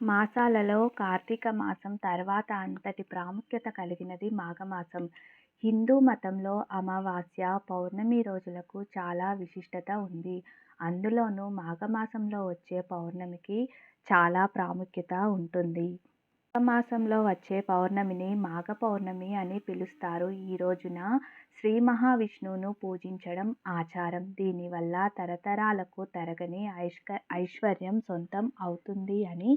మాసాలలో కార్తీక మాసం తర్వాత అంతటి ప్రాముఖ్యత కలిగినది మాఘమాసం. హిందూ మతంలో అమావాస్య, పౌర్ణమి రోజులకు చాలా విశిష్టత ఉంది. అందులోనూ మాఘమాసంలో వచ్చే పౌర్ణమికి చాలా ప్రాముఖ్యత ఉంటుంది. మాఘమాసంలో వచ్చే పౌర్ణమిని మాఘ పౌర్ణమి అని పిలుస్తారు. ఈ రోజున శ్రీ మహావిష్ణువును పూజించడం ఆచారం. దీనివల్ల తరతరాలకు తరగని ఐశ్వర్యం సొంతం అవుతుంది అని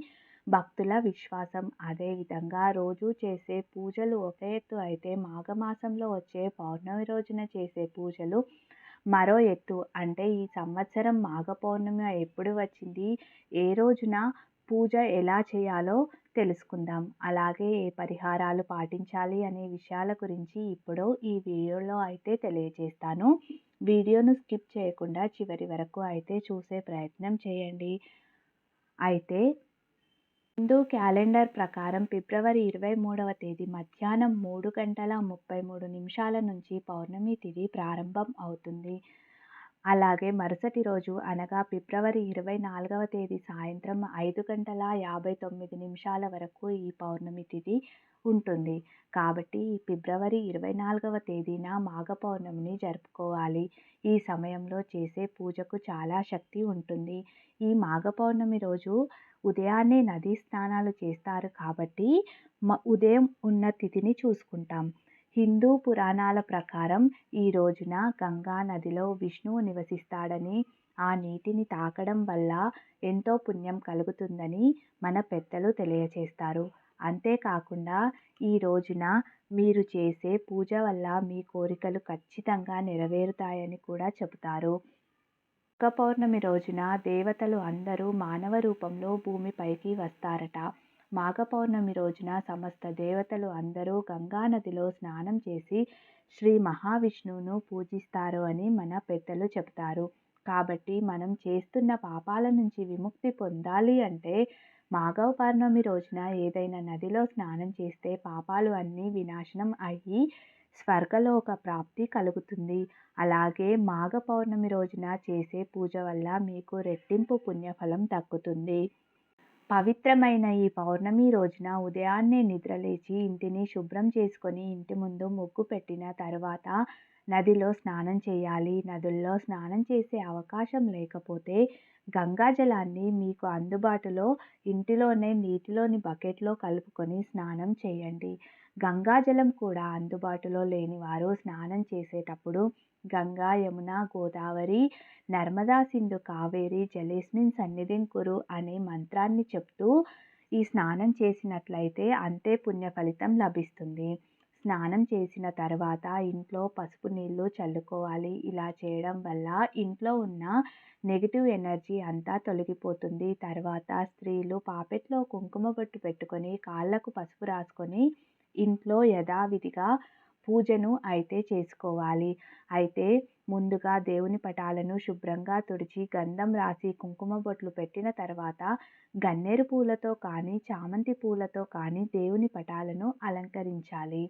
భక్తుల విశ్వాసం. అదేవిధంగా రోజూ చేసే పూజలు ఒక ఎత్తు అయితే మాఘమాసంలో వచ్చే పౌర్ణమి రోజున చేసే పూజలు మరో ఎత్తు. అంటే ఈ సంవత్సరం మాఘ పౌర్ణమి ఎప్పుడు వచ్చింది, ఏ రోజున పూజ ఎలా చేయాలో తెలుసుకుందాం. అలాగే ఏ పరిహారాలు పాటించాలి అనే విషయాల గురించి ఇప్పుడు ఈ వీడియోలో అయితే తెలియజేస్తాను. వీడియోను స్కిప్ చేయకుండా చివరి వరకు అయితే చూసే ప్రయత్నం చేయండి. అయితే హిందూ క్యాలెండర్ ప్రకారం ఫిబ్రవరి 23వ తేదీ మధ్యాహ్నం 3:33 నుంచి పౌర్ణమి తిథి ప్రారంభం అవుతుంది. అలాగే మరుసటి రోజు అనగా ఫిబ్రవరి 24వ తేదీ సాయంత్రం 5:59 వరకు ఈ పౌర్ణమి తిథి ఉంటుంది. కాబట్టి ఈ ఫిబ్రవరి 24వ తేదీన మాఘ పౌర్ణమిని జరుపుకోవాలి. ఈ సమయంలో చేసే పూజకు చాలా శక్తి ఉంటుంది. ఈ మాఘ పౌర్ణమి రోజు ఉదయాన్నే నదీ స్నానాలు చేస్తారు కాబట్టి ఉదయం ఉన్న తిథిని చూసుకుంటాం. హిందూ పురాణాల ప్రకారం ఈ రోజున గంగా నదిలో విష్ణువు నివసిస్తాడని, ఆ నీటిని తాకడం వల్ల ఎంతో పుణ్యం కలుగుతుందని మన పెద్దలు తెలియచేస్తారు. అంతేకాకుండా ఈ రోజున మీరు చేసే పూజ వల్ల మీ కోరికలు ఖచ్చితంగా నెరవేరుతాయని కూడా చెబుతారు. మాఘ పౌర్ణమి రోజున దేవతలు అందరూ మానవ రూపంలో భూమిపైకి వస్తారట. మాఘ పౌర్ణమి రోజున సమస్త దేవతలు అందరూ గంగానదిలో స్నానం చేసి శ్రీ మహావిష్ణువును పూజిస్తారు అని మన పెద్దలు చెబుతారు. కాబట్టి మనం చేస్తున్న పాపాల నుంచి విముక్తి పొందాలి అంటే మాఘ పౌర్ణమి రోజున ఏదైనా నదిలో స్నానం చేస్తే పాపాలు అన్నీ వినాశనం అయ్యి స్వర్గలోక ప్రాప్తి కలుగుతుంది. అలాగే మాఘ పౌర్ణమి రోజున చేసే పూజ వల్ల మీకు రెట్టింపు పుణ్యఫలం దక్కుతుంది. పవిత్రమైన ఈ పౌర్ణమి రోజున ఉదయాన్నే నిద్రలేచి ఇంటిని శుభ్రం చేసుకొని ఇంటి ముందు ముగ్గు పెట్టిన తర్వాత నదిలో స్నానం చేయాలి. నదుల్లో స్నానం చేసే అవకాశం లేకపోతే గంగా జలాన్ని మీకు అందుబాటులో ఇంటిలోనే నీటిలోని బకెట్లో కలుపుకొని స్నానం చేయండి. గంగా జలం కూడా అందుబాటులో లేని వారు స్నానం చేసేటప్పుడు గంగా, యమున, గోదావరి, నర్మదా, సింధు, కావేరి జలేస్మిన్ సన్నిధిం కురు అనే మంత్రాన్ని చెప్తూ ఈ స్నానం చేసినట్లయితే అంతే పుణ్య ఫలితం లభిస్తుంది. స్నానం చేసిన తర్వాత ఇంట్లో పసుపు నీళ్లు చల్లుకోవాలి. ఇలా చేయడం వల్ల ఇంట్లో ఉన్న నెగిటివ్ ఎనర్జీ అంతా తొలగిపోతుంది. తర్వాత స్త్రీలు పాపెట్లో కుంకుమ బొట్టు పెట్టుకొని కాళ్ళకు పసుపు రాసుకొని ఇంట్లో యథావిధిగా పూజను అయితే చేసుకోవాలి. అయితే ముందుగా దేవుని పటాలను శుభ్రంగా తుడిచి గంధం రాసి కుంకుమ బొట్లు పెట్టిన తర్వాత గన్నేరు పూలతో కానీ చామంతి పూలతో కానీ దేవుని పటాలను అలంకరించాలి.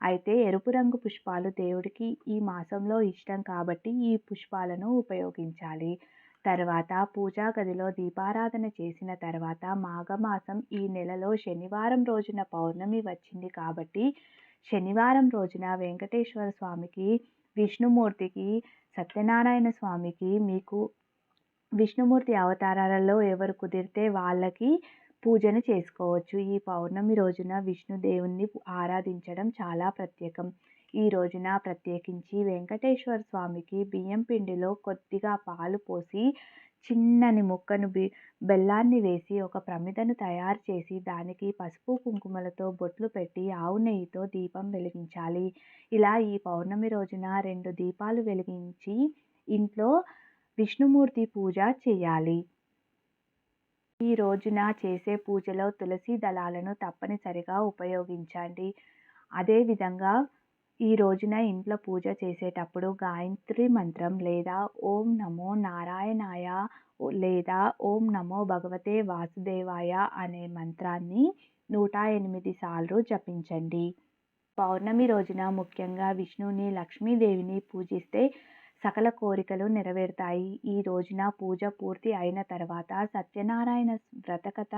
అయితే ఎరుపు రంగు పుష్పాలు దేవుడికి ఈ మాసంలో ఇష్టం కాబట్టి ఈ పుష్పాలను ఉపయోగించాలి. తర్వాత పూజా గదిలో దీపారాధన చేసిన తర్వాత మాఘమాసం ఈ నెలలో శనివారం రోజున పౌర్ణమి వచ్చింది కాబట్టి శనివారం రోజున వెంకటేశ్వర స్వామికి, విష్ణుమూర్తికి, సత్యనారాయణ స్వామికి మీకు విష్ణుమూర్తి అవతారాలలో ఎవరు కుదిరితే వాళ్ళకి పూజను చేసుకోవచ్చు. ఈ పౌర్ణమి రోజున విష్ణుదేవుణ్ణి ఆరాధించడం చాలా ప్రత్యేకం. ఈ రోజున ప్రత్యేకించి వెంకటేశ్వర స్వామికి బియ్యం పిండిలో కొద్దిగా పాలు పోసి చిన్నని ముక్కను బెల్లాన్ని వేసి ఒక ప్రమిదను తయారు చేసి దానికి పసుపు కుంకుమలతో బొట్లు పెట్టి ఆవు నెయ్యితో దీపం వెలిగించాలి. ఇలా ఈ పౌర్ణమి రోజున 2 దీపాలు వెలిగించి ఇంట్లో విష్ణుమూర్తి పూజ చేయాలి. ఈ రోజున చేసే పూజలో తులసి దళాలను తప్పనిసరిగా ఉపయోగించండి. అదేవిధంగా ఈ రోజున ఇంట్లో పూజ చేసేటప్పుడు గాయత్రి మంత్రం లేదా ఓం నమో నారాయణాయ లేదా ఓం నమో భగవతే వాసుదేవాయ అనే మంత్రాన్ని 108 సార్లు జపించండి. పౌర్ణమి రోజున ముఖ్యంగా విష్ణువుని, లక్ష్మీదేవిని పూజిస్తే సకల కోరికలు నెరవేరుతాయి. ఈ రోజున పూజ పూర్తి అయిన తర్వాత సత్యనారాయణ వ్రతకథ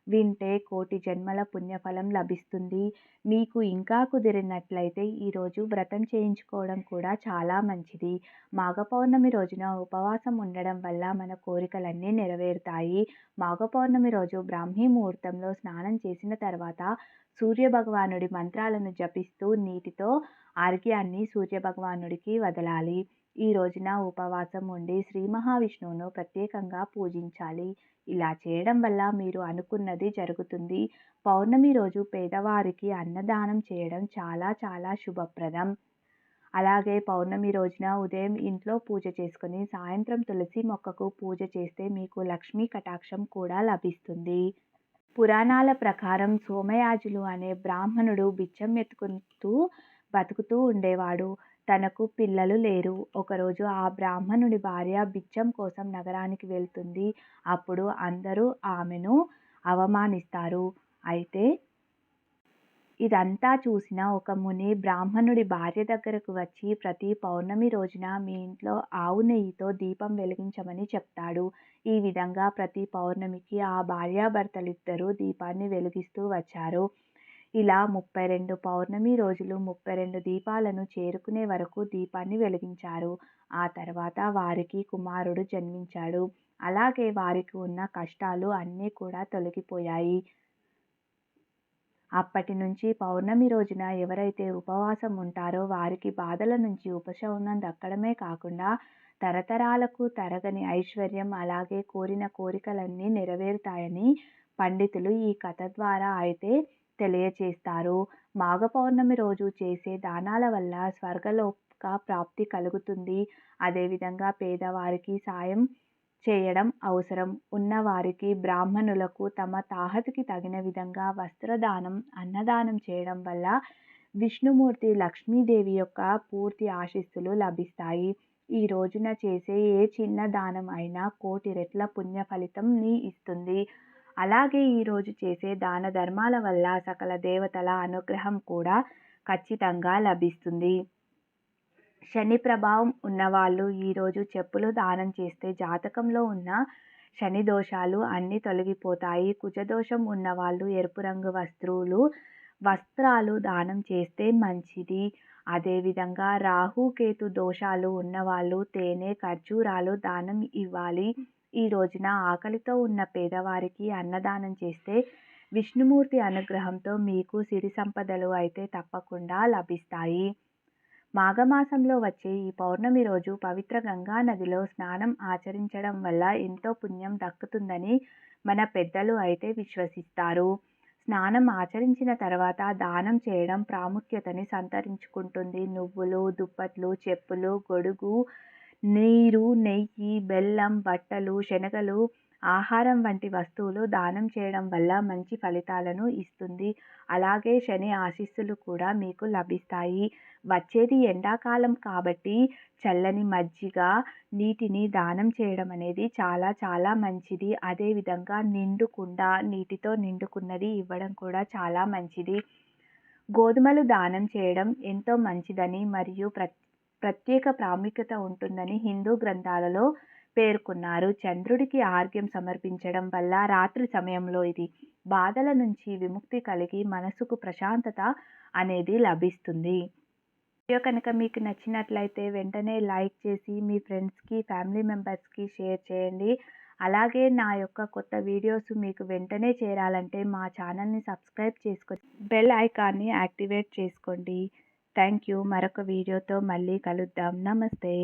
వింటే కోటి జన్మల పుణ్యఫలం లభిస్తుంది. మీకు ఇంకా కుదిరినట్లయితే ఈరోజు వ్రతం చేయించుకోవడం కూడా చాలా మంచిది. మాఘ పౌర్ణమి రోజున ఉపవాసం ఉండడం వల్ల మన కోరికలన్నీ నెరవేరుతాయి. మాఘ పౌర్ణమి రోజు బ్రాహ్మీ ముహూర్తంలో స్నానం చేసిన తర్వాత సూర్యభగవానుడి మంత్రాలను జపిస్తూ నీటితో ఆర్ఘ్యాన్ని సూర్యభగవానుడికి వదలాలి. ఈ రోజున ఉపవాసం ఉండి శ్రీ మహావిష్ణువును ప్రత్యేకంగా పూజించాలి. ఇలా చేయడం వల్ల మీరు అనుకున్నది జరుగుతుంది. పౌర్ణమి రోజు పేదవారికి అన్నదానం చేయడం చాలా చాలా శుభప్రదం. అలాగే పౌర్ణమి రోజున ఉదయం ఇంట్లో పూజ చేసుకొని సాయంత్రం తులసి మొక్కకు పూజ చేస్తే మీకు లక్ష్మీ కటాక్షం కూడా లభిస్తుంది. పురాణాల ప్రకారం సోమయాజులు అనే బ్రాహ్మణుడు బిచ్చం ఎత్తుకుంటూ బతుకుతూ ఉండేవాడు. తనకు పిల్లలు లేరు. ఒకరోజు ఆ బ్రాహ్మణుడి భార్య బిచ్చం కోసం నగరానికి వెళ్తుంది. అప్పుడు అందరూ ఆమెను అవమానిస్తారు. అయితే ఇదంతా చూసిన ఒక ముని బ్రాహ్మణుడి భార్య దగ్గరకు వచ్చి ప్రతి పౌర్ణమి రోజున మీ ఇంట్లో ఆవు నెయ్యితో దీపం వెలిగించమని చెప్తాడు. ఈ విధంగా ప్రతి పౌర్ణమికి ఆ భార్యాభర్తలిద్దరూ దీపాన్ని వెలిగిస్తూ వచ్చారు. ఇలా 32 పౌర్ణమి రోజులు 32 దీపాలను చేరుకునే వరకు దీపాన్ని వెలిగించారు. ఆ తర్వాత వారికి కుమారుడు జన్మించాడు. అలాగే వారికి ఉన్న కష్టాలు అన్నీ కూడా తొలగిపోయాయి. అప్పటి నుంచి పౌర్ణమి రోజున ఎవరైతే ఉపవాసం ఉంటారో వారికి బాధల నుంచి ఉపశమనం దక్కడమే కాకుండా తరతరాలకు తరగని ఐశ్వర్యం, అలాగే కోరిన కోరికలన్నీ నెరవేరుతాయని పండితులు ఈ కథ ద్వారా అయితే తెలియచేస్తారు. మాఘ పౌర్ణమి రోజు చేసే దానాల వల్ల స్వర్గలోక ప్రాప్తి కలుగుతుంది. అదేవిధంగా పేదవారికి సాయం చేయడం అవసరం ఉన్నవారికి, బ్రాహ్మణులకు తమ తాహతుకి తగిన విధంగా వస్త్రదానం, అన్నదానం చేయడం వల్ల విష్ణుమూర్తి, లక్ష్మీదేవి యొక్క పూర్తి ఆశీస్సులు లభిస్తాయి. ఈ రోజున చేసే ఏ చిన్న దానం అయినా కోటి రెట్ల పుణ్య ఫలితంని ఇస్తుంది. అలాగే ఈరోజు చేసే దాన ధర్మాల వల్ల సకల దేవతల అనుగ్రహం కూడా ఖచ్చితంగా లభిస్తుంది. శని ప్రభావం ఉన్నవాళ్ళు ఈరోజు చెప్పులు దానం చేస్తే జాతకంలో ఉన్న శని దోషాలు అన్నీ తొలగిపోతాయి. కుజదోషం ఉన్నవాళ్ళు ఎరుపు రంగు వస్త్రాలు దానం చేస్తే మంచిది. అదేవిధంగా రాహు కేతు దోషాలు ఉన్నవాళ్ళు తేనె, ఖర్జూరాలు దానం ఇవ్వాలి. ఈ రోజున ఆకలితో ఉన్న పేదవారికి అన్నదానం చేస్తే విష్ణుమూర్తి అనుగ్రహంతో మీకు సిరి సంపదలు అయితే తప్పకుండా లభిస్తాయి. మాఘమాసంలో వచ్చే ఈ పౌర్ణమి రోజు పవిత్ర గంగా నదిలో స్నానం ఆచరించడం వల్ల ఎంతో పుణ్యం దక్కుతుందని మన పెద్దలు అయితే విశ్వసిస్తారు. స్నానం ఆచరించిన తర్వాత దానం చేయడం ప్రాముఖ్యతని సంతరించుకుంటుంది. నువ్వులు, దుప్పట్లు, చెప్పులు, గొడుగు, నీరు, నెయ్యి, బెల్లం, బట్టలు, శనగలు, ఆహారం వంటి వస్తువులు దానం చేయడం వల్ల మంచి ఫలితాలను ఇస్తుంది. అలాగే శని ఆశీస్సులు కూడా మీకు లభిస్తాయి. వచ్చేది ఎండాకాలం కాబట్టి చల్లని మజ్జిగ, నీటిని దానం చేయడం అనేది చాలా చాలా మంచిది. అదేవిధంగా నిండు కుండ, నీటితో నిండుకున్నది ఇవ్వడం కూడా చాలా మంచిది. గోధుమలు దానం చేయడం ఎంతో మంచిదని మరియు ప్రత్యేక ప్రాముఖ్యత ఉంటుందని హిందూ గ్రంథాలలో పేర్కొన్నారు. చంద్రుడికి ఆర్ఘ్యం సమర్పించడం వల్ల రాత్రి సమయంలో ఇది బాధల నుంచి విముక్తి కలిగి మనసుకు ప్రశాంతత అనేది లభిస్తుంది. వీడియో కనుక మీకు నచ్చినట్లయితే వెంటనే లైక్ చేసి మీ ఫ్రెండ్స్కి, ఫ్యామిలీ మెంబర్స్కి షేర్ చేయండి. అలాగే నా యొక్క కొత్త వీడియోస్ మీకు వెంటనే చేరాలంటే మా ఛానల్ని సబ్స్క్రైబ్ చేసుకొని బెల్ ఐకాన్ని యాక్టివేట్ చేసుకోండి. Thank you. మరొక వీడియోతో మళ్ళీ కలుద్దాం. నమస్తే.